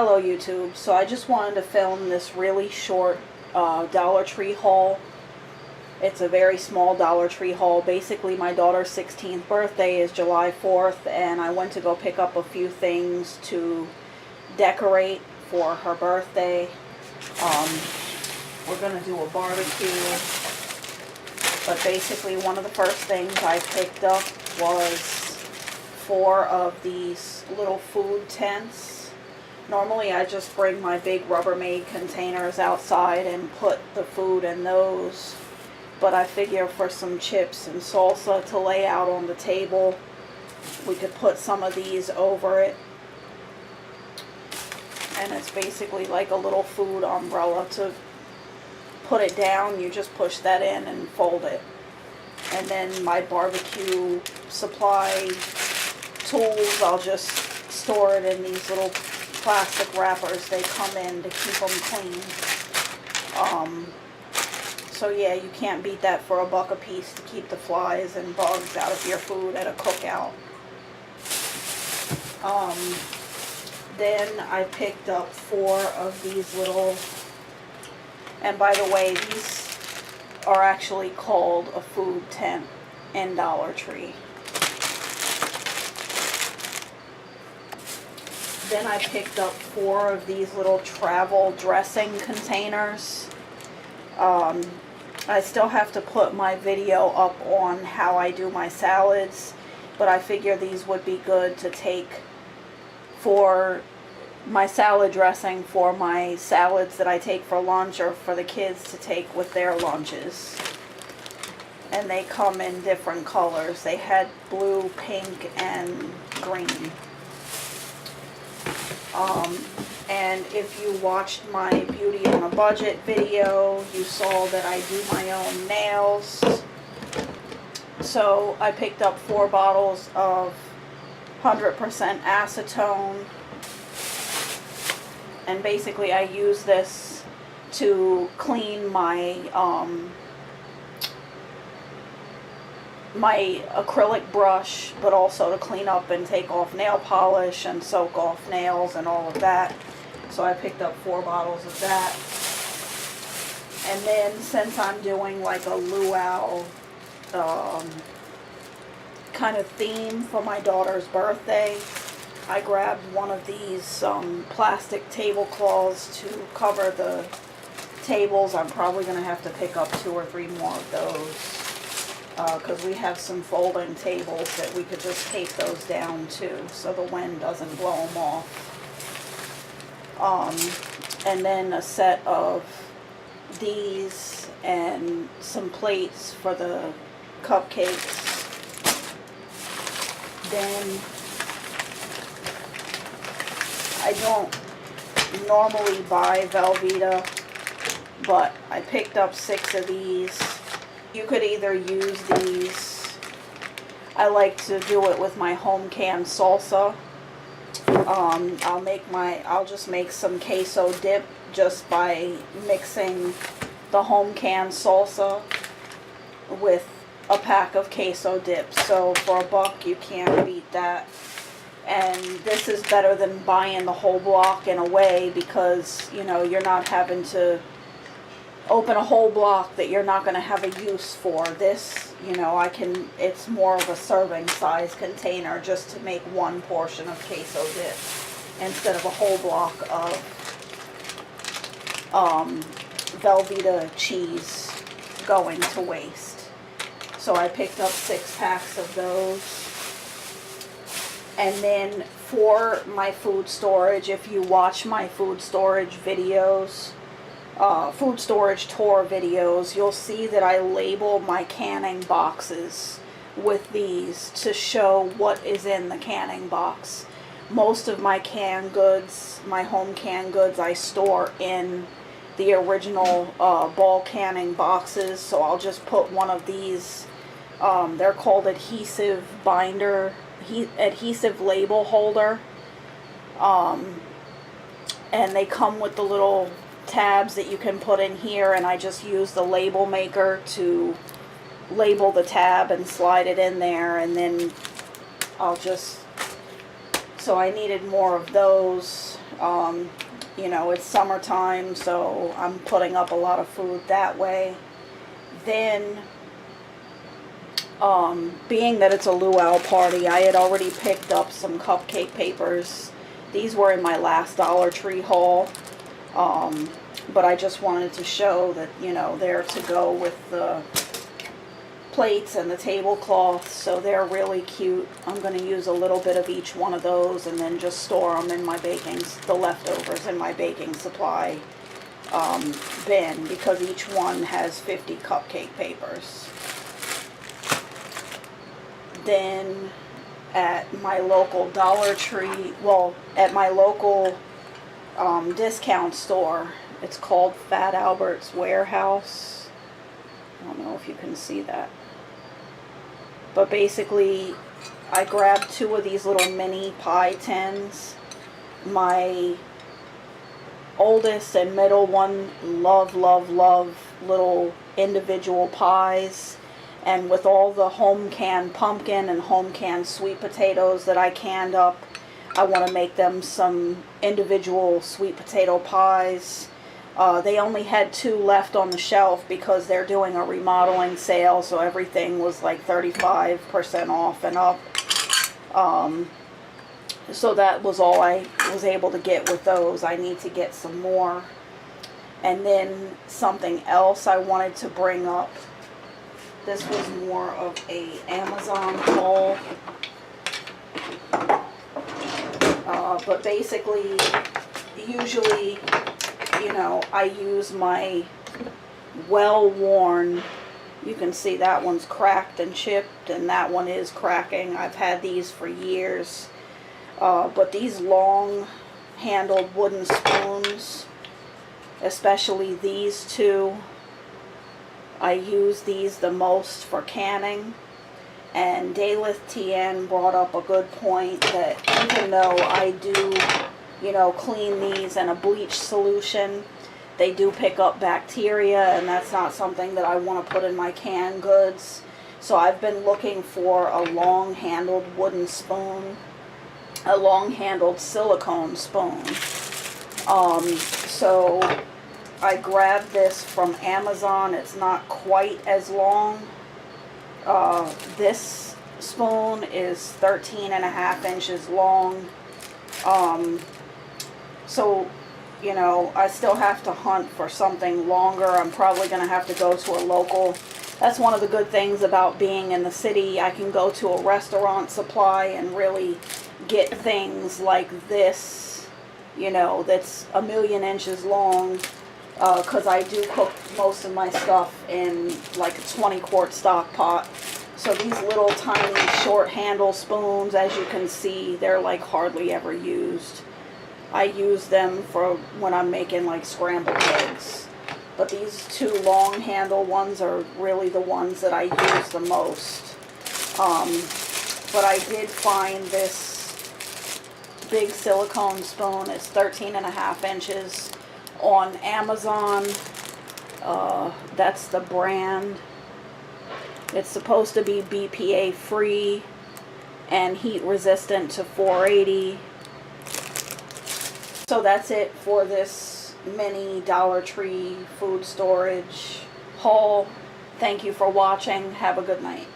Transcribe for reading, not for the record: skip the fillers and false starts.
Hello YouTube. So I just wanted to film this really short Dollar Tree haul. It's a very small Dollar Tree haul. Basically my daughter's 16th birthday is July 4th and I went to go pick up a few things to decorate for her birthday. We're going to do a barbecue. But basically one of the first things I picked up was 4 of these little food tents. Normally I just bring my big Rubbermaid containers outside and put the food in those. But I figure for some chips and salsa to lay out on the table, we could put some of these over it. And it's basically like a little food umbrella. To put it down, you just push that in and fold it. And then my barbecue supply tools, I'll just store it in these little plastic wrappers they come in to keep them clean. So yeah, you can't beat that for $1 a piece to keep the flies and bugs out of your food at a cookout. Then I picked up 4 of these little, and by the way, these are actually called a food tent in Dollar Tree. Then I picked up 4 of these little travel dressing containers. I still have to put my video up on how I do my salads, but I figure these would be good to take for my salad dressing for my salads that I take for lunch or for the kids to take with their lunches. And they come in different colors. They had blue, pink, and green. And if you watched my Beauty on a Budget video, you saw that I do my own nails. So I picked up 4 bottles of 100% acetone. And basically I use this to clean my my acrylic brush, but also to clean up and take off nail polish and soak off nails and all of that. So I picked up 4 bottles of that. And then since I'm doing like a luau kind of theme for my daughter's birthday, I grabbed one of these plastic tablecloths to cover the tables. I'm probably going to have to pick up 2 or 3 more of those. Because we have some folding tables that we could just tape those down too, so the wind doesn't blow them off. And then a set of these and some plates for the cupcakes. Then I don't normally buy Velveeta, but I picked up 6 of these. You could either use these. I like to do it with my home canned salsa. I'll just make some queso dip just by mixing the home canned salsa with a pack of queso dip. So for $1 you can't beat that. And this is better than buying the whole block in a way, because you know you're not having to open a whole block that you're not going to have a use for. This, you know, it's more of a serving size container just to make 1 portion of queso dip instead of a whole block of Velveeta cheese going to waste. So I picked up 6 packs of those. And then for my food storage, if you watch my food storage videos, food storage tour videos, you'll see that I label my canning boxes with these to show what is in the canning box. Most of my canned goods, my home canned goods, I store in the original ball canning boxes, so I'll just put one of these, they're called adhesive binder, adhesive label holder, and they come with the little tabs that you can put in here, and I just use the label maker to label the tab and slide it in there, and then I'll just, so I needed more of those. You know, it's summertime, so I'm putting up a lot of food that way. Then, being that it's a luau party, I had already picked up some cupcake papers. These were in my last Dollar Tree haul, but I just wanted to show that, you know, they're to go with the plates and the tablecloths, so they're really cute. I'm going to use a little bit of each one of those and then just store them in my the leftovers in my baking supply bin, because each one has 50 cupcake papers. Then at my local Dollar Tree, well, at my local discount store, it's called Fat Albert's Warehouse. I don't know if you can see that. But basically, I grabbed 2 of these little mini pie tins. My oldest and middle one love little individual pies. And with all the home canned pumpkin and home canned sweet potatoes that I canned up, I want to make them some individual sweet potato pies. They only had 2 left on the shelf because they're doing a remodeling sale, so everything was like 35% off and up. So that was all I was able to get with those. I need to get some more. And then something else I wanted to bring up. This was more of a Amazon haul. But basically, usually, you know, I use my well-worn, you can see that one's cracked and chipped, and that one is cracking. I've had these for years. But these long-handled wooden spoons, especially these 2, I use these the most for canning. And Daylith TN brought up a good point that even though I do, you know, clean these in a bleach solution, they do pick up bacteria, and that's not something that I want to put in my canned goods. So I've been looking for a long-handled wooden spoon, a long-handled silicone spoon. So I grabbed this from Amazon. It's not quite as long. This spoon is 13.5 inches long. So, you know, I still have to hunt for something longer. I'm probably going to have to go to a local. That's one of the good things about being in the city. I can go to a restaurant supply and really get things like this, you know, that's 1,000,000 inches long. Because I do cook most of my stuff in like a 20-quart stock pot. So these little tiny short handle spoons, as you can see, they're like hardly ever used. I use them for when I'm making like scrambled eggs. But these 2 long handle ones are really the ones that I use the most. But I did find this big silicone spoon. It's 13.5 inches. On Amazon. That's the brand. It's supposed to be BPA free and heat resistant to 480. So that's it for this mini Dollar Tree food storage haul. Thank you for watching. Have a good night.